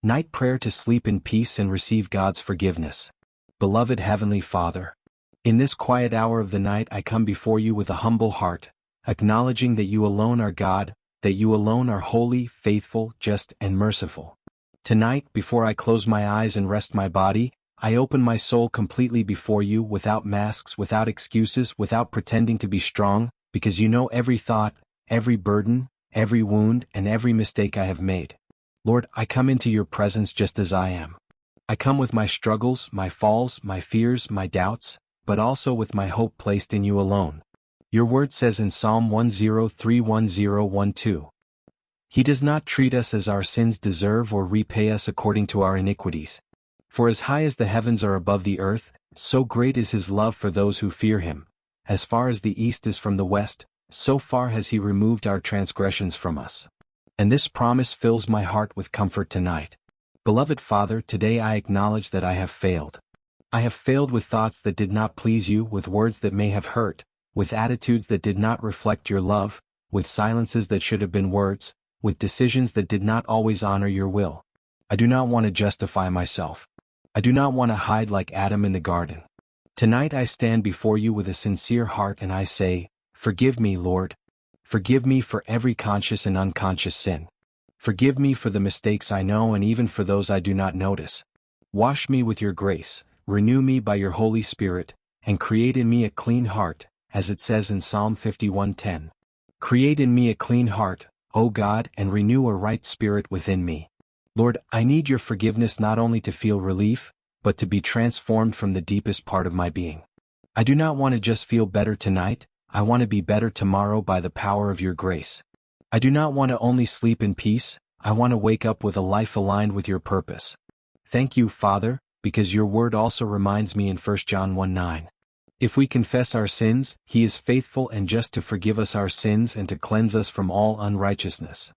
Night prayer to sleep in peace and receive God's forgiveness. Beloved Heavenly Father, in this quiet hour of the night I come before you with a humble heart, acknowledging that you alone are God, that you alone are holy, faithful, just, and merciful. Tonight, before I close my eyes and rest my body, I open my soul completely before you, without masks, without excuses, without pretending to be strong, because you know every thought, every burden, every wound, and every mistake I have made. Lord, I come into your presence just as I am. I come with my struggles, my falls, my fears, my doubts, but also with my hope placed in you alone. Your word says in Psalm 103:1012, He does not treat us as our sins deserve or repay us according to our iniquities. For as high as the heavens are above the earth, so great is his love for those who fear him. As far as the east is from the west, so far has he removed our transgressions from us. And this promise fills my heart with comfort tonight. Beloved Father, today I acknowledge that I have failed. I have failed with thoughts that did not please you, with words that may have hurt, with attitudes that did not reflect your love, with silences that should have been words, with decisions that did not always honor your will. I do not want to justify myself. I do not want to hide like Adam in the garden. Tonight I stand before you with a sincere heart and I say, Forgive me, Lord. Forgive me for every conscious and unconscious sin. Forgive me for the mistakes I know and even for those I do not notice. Wash me with your grace, renew me by your Holy Spirit, and create in me a clean heart, as it says in Psalm 51:10. Create in me a clean heart, O God, and renew a right spirit within me. Lord, I need your forgiveness not only to feel relief, but to be transformed from the deepest part of my being. I do not want to just feel better tonight, I want to be better tomorrow by the power of your grace. I do not want to only sleep in peace, I want to wake up with a life aligned with your purpose. Thank you, Father, because your word also reminds me in 1 John 1:9. If we confess our sins, he is faithful and just to forgive us our sins and to cleanse us from all unrighteousness.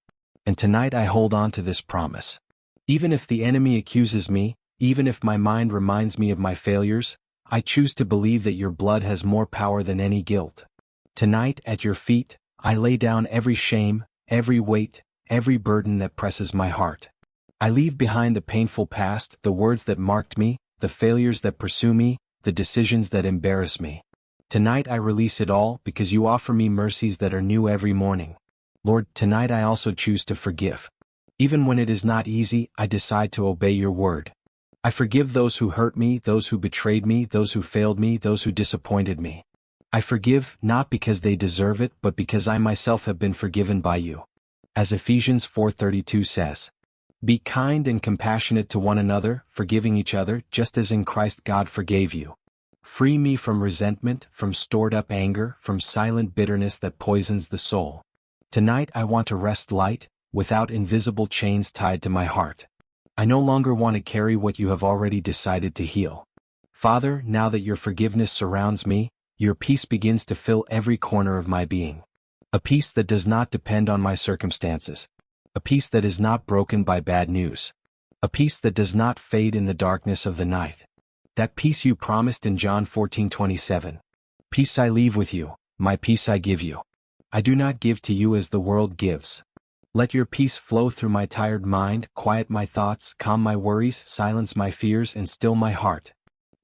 And tonight I hold on to this promise. Even if the enemy accuses me, even if my mind reminds me of my failures, I choose to believe that your blood has more power than any guilt. Tonight, at your feet, I lay down every shame, every weight, every burden that presses my heart. I leave behind the painful past, the words that marked me, the failures that pursue me, the decisions that embarrass me. Tonight I release it all because you offer me mercies that are new every morning. Lord, tonight I also choose to forgive. Even when it is not easy, I decide to obey your word. I forgive those who hurt me, those who betrayed me, those who failed me, those who disappointed me. I forgive, not because they deserve it, but because I myself have been forgiven by you. As Ephesians 4:32 says, Be kind and compassionate to one another, forgiving each other, just as in Christ God forgave you. Free me from resentment, from stored-up anger, from silent bitterness that poisons the soul. Tonight I want to rest light, without invisible chains tied to my heart. I no longer want to carry what you have already decided to heal. Father, now that your forgiveness surrounds me, your peace begins to fill every corner of my being. A peace that does not depend on my circumstances. A peace that is not broken by bad news. A peace that does not fade in the darkness of the night. That peace you promised in John 14:27. Peace I leave with you, my peace I give you. I do not give to you as the world gives. Let your peace flow through my tired mind, quiet my thoughts, calm my worries, silence my fears, and still my heart.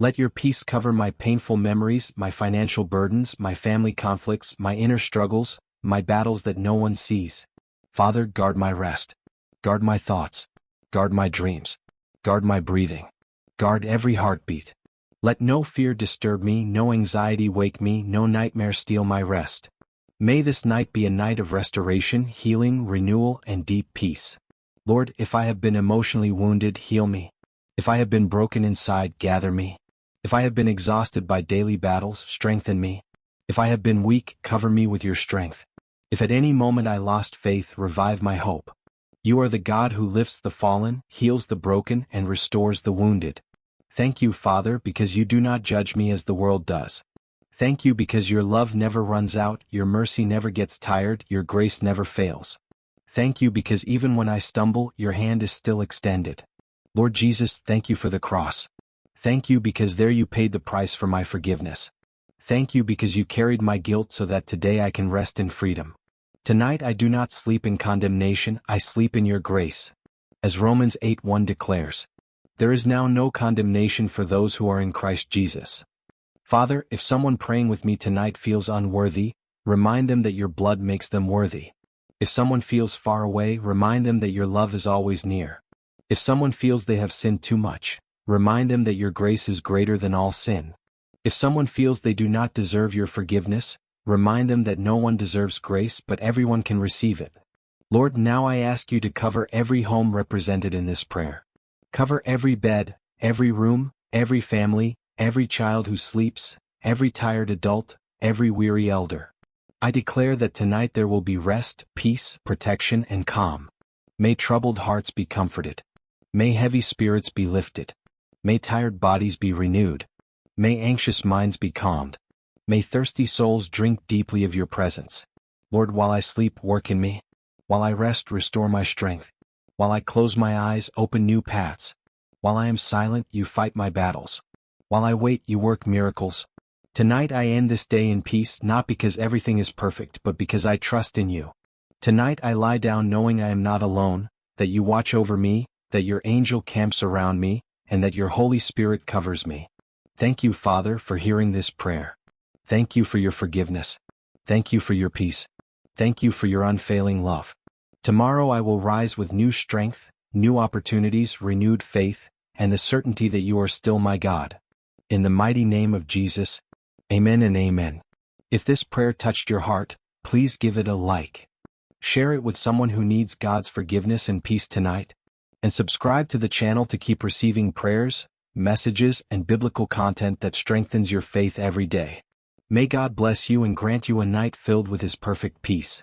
Let your peace cover my painful memories, my financial burdens, my family conflicts, my inner struggles, my battles that no one sees. Father, guard my rest. Guard my thoughts. Guard my dreams. Guard my breathing. Guard every heartbeat. Let no fear disturb me, no anxiety wake me, no nightmare steal my rest. May this night be a night of restoration, healing, renewal, and deep peace. Lord, if I have been emotionally wounded, heal me. If I have been broken inside, gather me. If I have been exhausted by daily battles, strengthen me. If I have been weak, cover me with your strength. If at any moment I lost faith, revive my hope. You are the God who lifts the fallen, heals the broken, and restores the wounded. Thank you, Father, because you do not judge me as the world does. Thank you because your love never runs out, your mercy never gets tired, your grace never fails. Thank you because even when I stumble, your hand is still extended. Lord Jesus, thank you for the cross. Thank you because there you paid the price for my forgiveness. Thank you because you carried my guilt so that today I can rest in freedom. Tonight I do not sleep in condemnation, I sleep in your grace. As Romans 8:1 declares, "There is now no condemnation for those who are in Christ Jesus." Father, if someone praying with me tonight feels unworthy, remind them that your blood makes them worthy. If someone feels far away, remind them that your love is always near. If someone feels they have sinned too much, remind them that your grace is greater than all sin. If someone feels they do not deserve your forgiveness, remind them that no one deserves grace but everyone can receive it. Lord, now I ask you to cover every home represented in this prayer. Cover every bed, every room, every family, every child who sleeps, every tired adult, every weary elder. I declare that tonight there will be rest, peace, protection, and calm. May troubled hearts be comforted. May heavy spirits be lifted. May tired bodies be renewed. May anxious minds be calmed. May thirsty souls drink deeply of your presence. Lord, while I sleep, work in me. While I rest, restore my strength. While I close my eyes, open new paths. While I am silent, you fight my battles. While I wait, you work miracles. Tonight I end this day in peace, not because everything is perfect, but because I trust in you. Tonight I lie down knowing I am not alone, that you watch over me, that your angel camps around me, and that your Holy Spirit covers me. Thank you, Father, for hearing this prayer. Thank you for your forgiveness. Thank you for your peace. Thank you for your unfailing love. Tomorrow I will rise with new strength, new opportunities, renewed faith, and the certainty that you are still my God. In the mighty name of Jesus, amen and amen. If this prayer touched your heart, please give it a like. Share it with someone who needs God's forgiveness and peace tonight. And subscribe to the channel to keep receiving prayers, messages, and biblical content that strengthens your faith every day. May God bless you and grant you a night filled with His perfect peace.